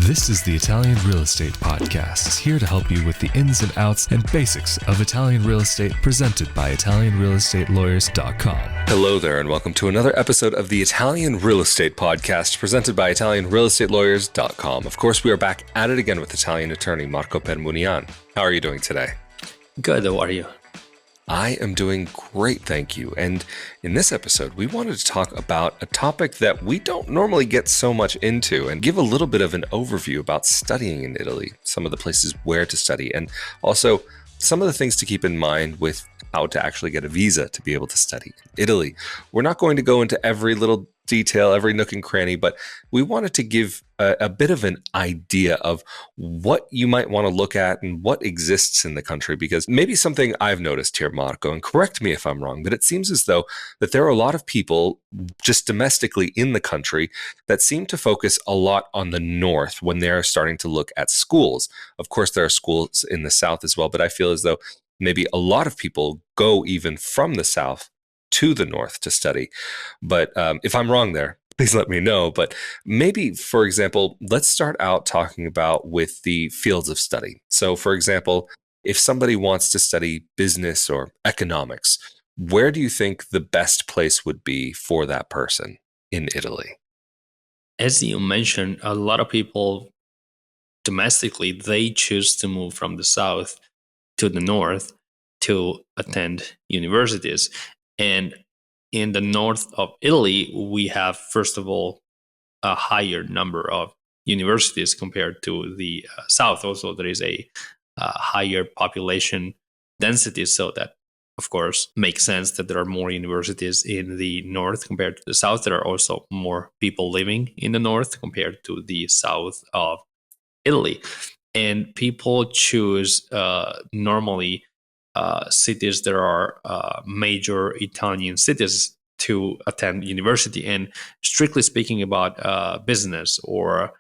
This is the Italian Real Estate Podcast, here to help you with the ins and outs and basics of Italian real estate, presented by ItalianRealEstateLawyers.com. Hello there, and welcome to another episode of the Italian Real Estate Podcast, presented by ItalianRealEstateLawyers.com. Of course, we are back at it again with Italian attorney Marco Permunian. How are you doing today? Good, how are you? I am doing great, thank you. And in this episode, we wanted to talk about a topic that we don't normally get so much into and give a little bit of an overview about studying in Italy, some of the places where to study, and also some of the things to keep in mind with how to actually get a visa to be able to study in Italy. We're not going to go into every little detail, every nook and cranny, but we wanted to give a bit of an idea of what you might want to look at and what exists in the country, because maybe something I've noticed here, Marco, and correct me if I'm wrong, but it seems as though that there are a lot of people just domestically in the country that seem to focus a lot on the north when they're starting to look at schools. Of course, there are schools in the south as well, but I feel as though maybe a lot of people go even from the south to the north to study. But if I'm wrong there, please let me know. But maybe, for example, let's start out talking about with the fields of study. So, for example, if somebody wants to study business or economics, where do you think the best place would be for that person in Italy? As you mentioned, a lot of people domestically, they choose to move from the south to the north to attend universities. And in the north of Italy, we have, first of all, a higher number of universities compared to the south. Also, there is a higher population density, so that, of course, makes sense that there are more universities in the north compared to the south. There are also more people living in the north compared to the south of Italy. And people choose normally cities that are major Italian cities to attend university, and strictly speaking about business or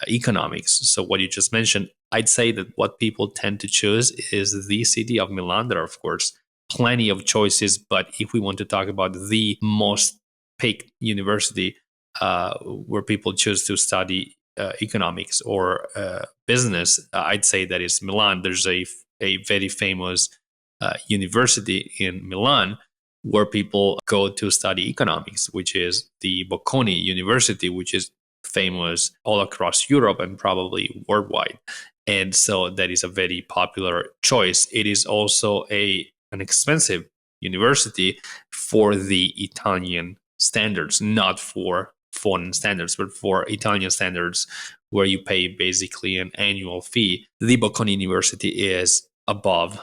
economics. So what you just mentioned, I'd say that what people tend to choose is the city of Milan. There are, of course, plenty of choices, but if we want to talk about the most picked university where people choose to study economics or business, I'd say that is Milan. There's a very famous university in Milan where people go to study economics, which is the Bocconi University, which is famous all across Europe and probably worldwide. And so that is a very popular choice. It is also an expensive university for the Italian standards, not for foreign standards, but for Italian standards, where you pay basically an annual fee. The Bocconi University is above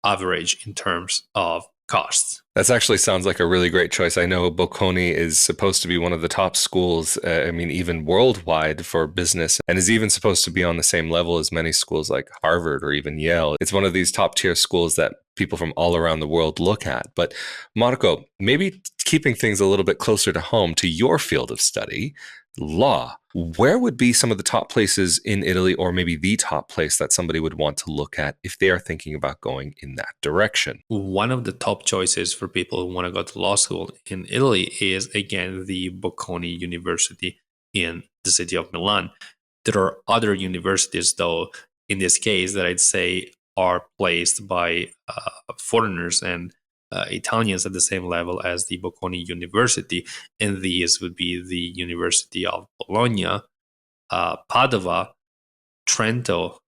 average in terms of costs. That actually sounds like a really great choice. I know Bocconi is supposed to be one of the top schools, even worldwide for business, and is even supposed to be on the same level as many schools like Harvard or even Yale. It's one of these top tier schools that people from all around the world look at. But Marco, maybe keeping things a little bit closer to home, to your field of study, law, where would be some of the top places in Italy, or maybe the top place that somebody would want to look at if they are thinking about going in that direction? One of the top choices for people who want to go to law school in Italy is, again, the Bocconi University in the city of Milan. There are other universities, though, in this case, that I'd say are placed by foreigners and Italians at the same level as the Bocconi University, and these would be the University of Bologna, Padova, Trento,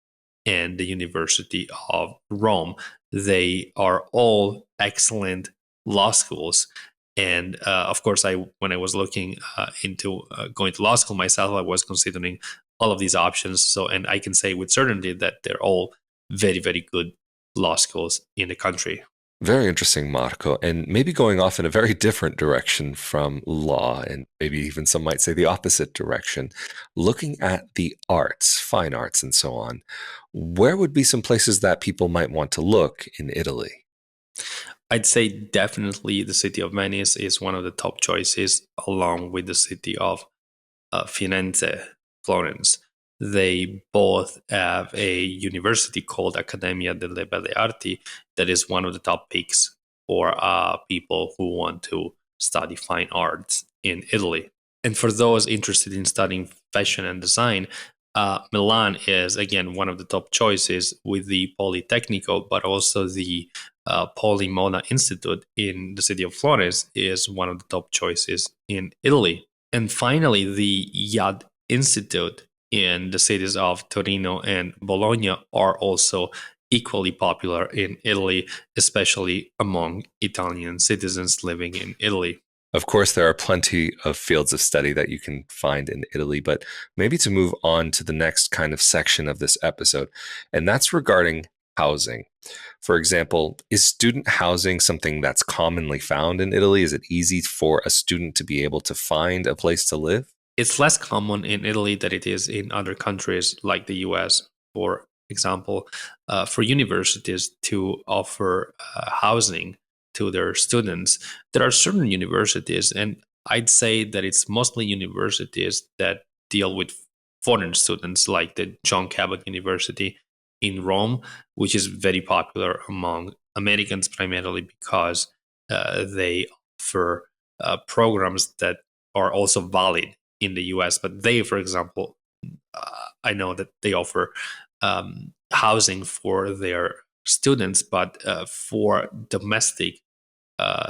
and the University of Rome. They are all excellent law schools. And of course, when I was looking into going to law school myself, I was considering all of these options. So, and I can say with certainty that they're all very, very good law schools in the country. Very interesting, Marco, and maybe going off in a very different direction from law, and maybe even some might say the opposite direction, looking at the arts, fine arts, and so on. Where would be some places that people might want to look in Italy? I'd say definitely the city of Venice is one of the top choices, along with the city of Firenze, Florence. They both have a university called Accademia delle Belle Arti that is one of the top picks for people who want to study fine arts in Italy. And for those interested in studying fashion and design, Milan is, again, one of the top choices with the Politecnico, but also the Polimona Institute in the city of Florence is one of the top choices in Italy. And finally, the Yad Institute in the cities of Torino and Bologna are also equally popular in Italy, especially among Italian citizens living in Italy. Of course, there are plenty of fields of study that you can find in Italy, but maybe to move on to the next kind of section of this episode, and that's regarding housing. For example, is student housing something that's commonly found in Italy? Is it easy for a student to be able to find a place to live? It's less common in Italy than it is in other countries like the US, for example, for universities to offer housing to their students. There are certain universities, and I'd say that it's mostly universities that deal with foreign students, like the John Cabot University in Rome, which is very popular among Americans primarily because they offer programs that are also valid in the US. But they, for example, I know that they offer housing for their students, but for domestic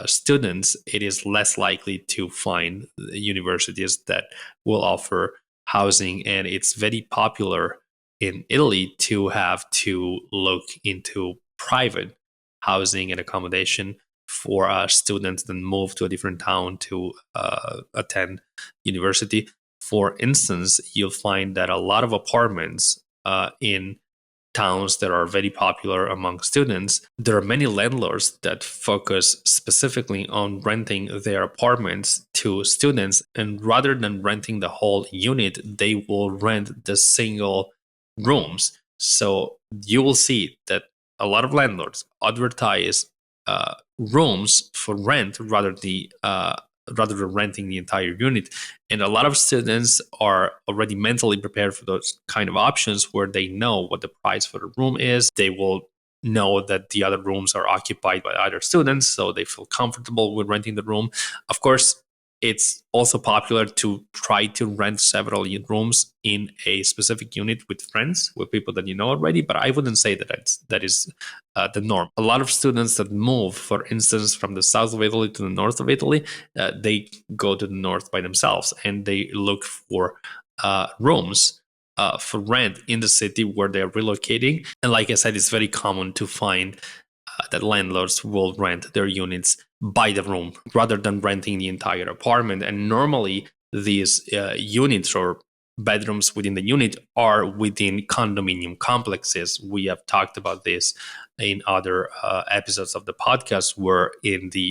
students, it is less likely to find universities that will offer housing. And it's very popular in Italy to have to look into private housing and accommodation for students that move to a different town to attend university. For instance, you'll find that a lot of apartments in towns that are very popular among students, there are many landlords that focus specifically on renting their apartments to students. And rather than renting the whole unit, they will rent the single rooms. So you will see that a lot of landlords advertise rooms for rent rather than renting the entire unit. And a lot of students are already mentally prepared for those kind of options where they know what the price for the room is. They will know that the other rooms are occupied by other students, so they feel comfortable with renting the room. Of course, it's also popular to try to rent several rooms in a specific unit with friends, with people that you know already. But I wouldn't say that is the norm. A lot of students that move, for instance, from the south of Italy to the north of Italy, they go to the north by themselves and they look for rooms for rent in the city where they're relocating. And like I said, it's very common to find that landlords will rent their units by the room rather than renting the entire apartment. And normally, these units or bedrooms within the unit are within condominium complexes. We have talked about this in other episodes of the podcast, where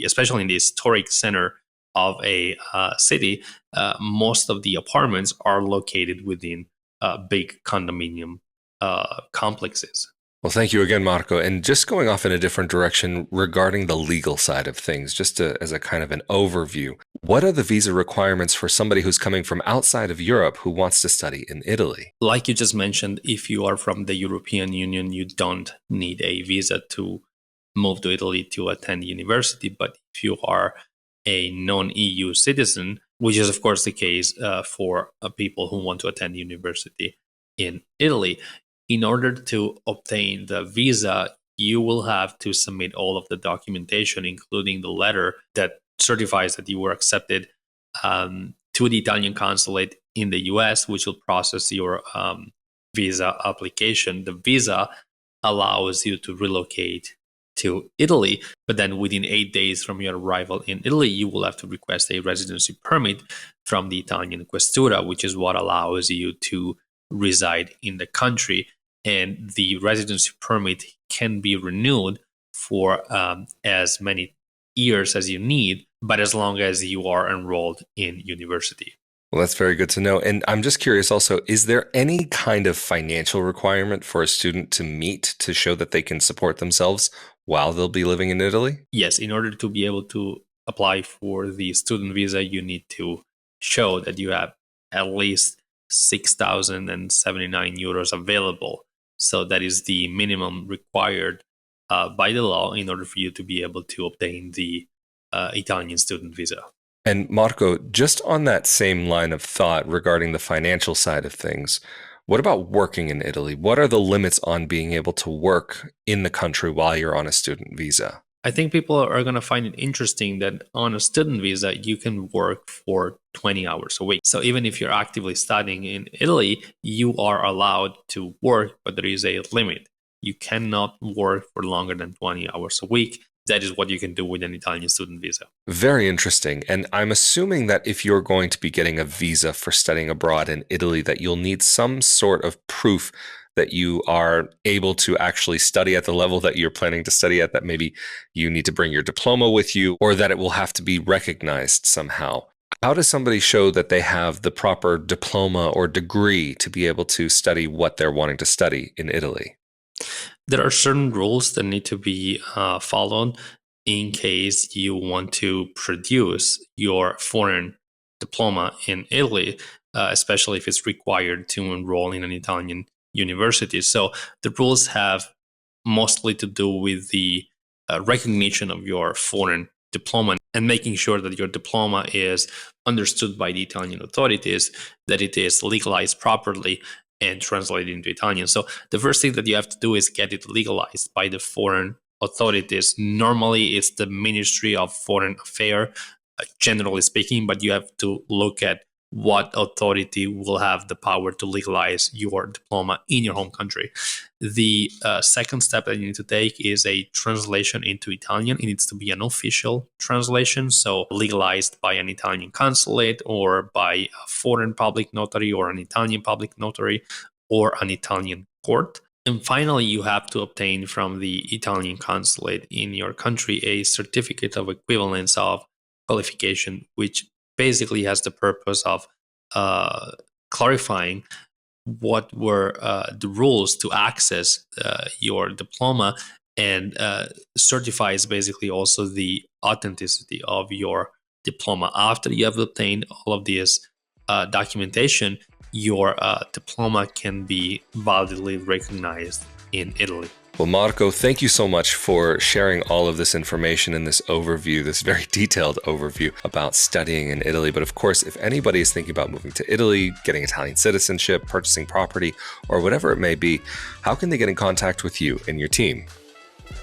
especially in the historic center of a city, most of the apartments are located within big condominium complexes. Well, thank you again, Marco. And just going off in a different direction regarding the legal side of things, as a kind of an overview, what are the visa requirements for somebody who's coming from outside of Europe who wants to study in Italy? Like you just mentioned, if you are from the European Union, you don't need a visa to move to Italy to attend university. But if you are a non EU citizen, which is, of course, the case for people who want to attend university in Italy, in order to obtain the visa, you will have to submit all of the documentation, including the letter that certifies that you were accepted to the Italian consulate in the US, which will process your visa application. The visa allows you to relocate to Italy, but then within 8 days from your arrival in Italy, you will have to request a residency permit from the Italian Questura, which is what allows you to reside in the country. And the residency permit can be renewed for as many years as you need, but as long as you are enrolled in university. Well, that's very good to know. And I'm just curious also, is there any kind of financial requirement for a student to meet to show that they can support themselves while they'll be living in Italy? Yes, in order to be able to apply for the student visa, you need to show that you have at least 6,079 euros available. So that is the minimum required by the law in order for you to be able to obtain the Italian student visa. And Marco, just on that same line of thought regarding the financial side of things, What about working in Italy? What are the limits on being able to work in the country while you're on a student visa? I think people are going to find it interesting that on a student visa, you can work for 20 hours a week. So even if you're actively studying in Italy, you are allowed to work, but there is a limit. You cannot work for longer than 20 hours a week. That is what you can do with an Italian student visa. Very interesting. And I'm assuming that if you're going to be getting a visa for studying abroad in Italy, that you'll need some sort of proof that you are able to actually study at the level that you're planning to study at, that maybe you need to bring your diploma with you, or that it will have to be recognized somehow. How does somebody show that they have the proper diploma or degree to be able to study what they're wanting to study in Italy? There are certain rules that need to be followed in case you want to produce your foreign diploma in Italy, especially if it's required to enroll in an Italian university. So the rules have mostly to do with the recognition of your foreign diploma and making sure that your diploma is understood by the Italian authorities, that it is legalized properly and translated into Italian. So the first thing that you have to do is get it legalized by the foreign authorities. Normally, it's the Ministry of Foreign Affairs, generally speaking, but you have to look at what authority will have the power to legalize your diploma in your home country. The second step that you need to take is a translation into Italian. It needs to be an official translation, so legalized by an Italian consulate or by a foreign public notary or an Italian public notary or an Italian court. And finally, you have to obtain from the Italian consulate in your country a certificate of equivalence of qualification, which basically has the purpose of clarifying what were the rules to access your diploma, and certifies basically also the authenticity of your diploma. After you have obtained all of this documentation, your diploma can be validly recognized in Italy. Well, Marco, thank you so much for sharing all of this information and this overview, this very detailed overview about studying in Italy. But of course, if anybody is thinking about moving to Italy, getting Italian citizenship, purchasing property, or whatever it may be, how can they get in contact with you and your team?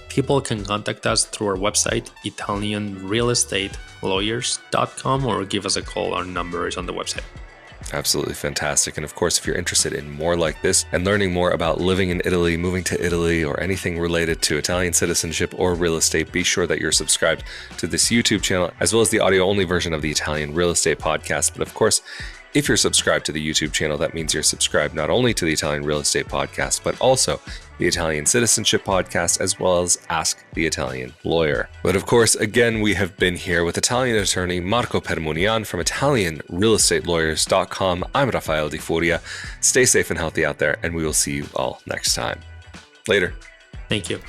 People can contact us through our website, ItalianRealEstateLawyers.com, or give us a call. Our number is on the website. Absolutely fantastic. And of course, if you're interested in more like this and learning more about living in Italy, moving to Italy, or anything related to Italian citizenship or real estate, be sure that you're subscribed to this YouTube channel, as well as the audio-only version of the Italian Real Estate Podcast. But of course, if you're subscribed to the YouTube channel, that means you're subscribed not only to the Italian Real Estate Podcast, but also the Italian Citizenship Podcast, as well as Ask the Italian Lawyer. But of course, again, we have been here with Italian attorney Marco Permunian from ItalianRealEstatelawyers.com. I'm Rafael Di Furia. Stay safe and healthy out there, and we will see you all next time. Later. Thank you.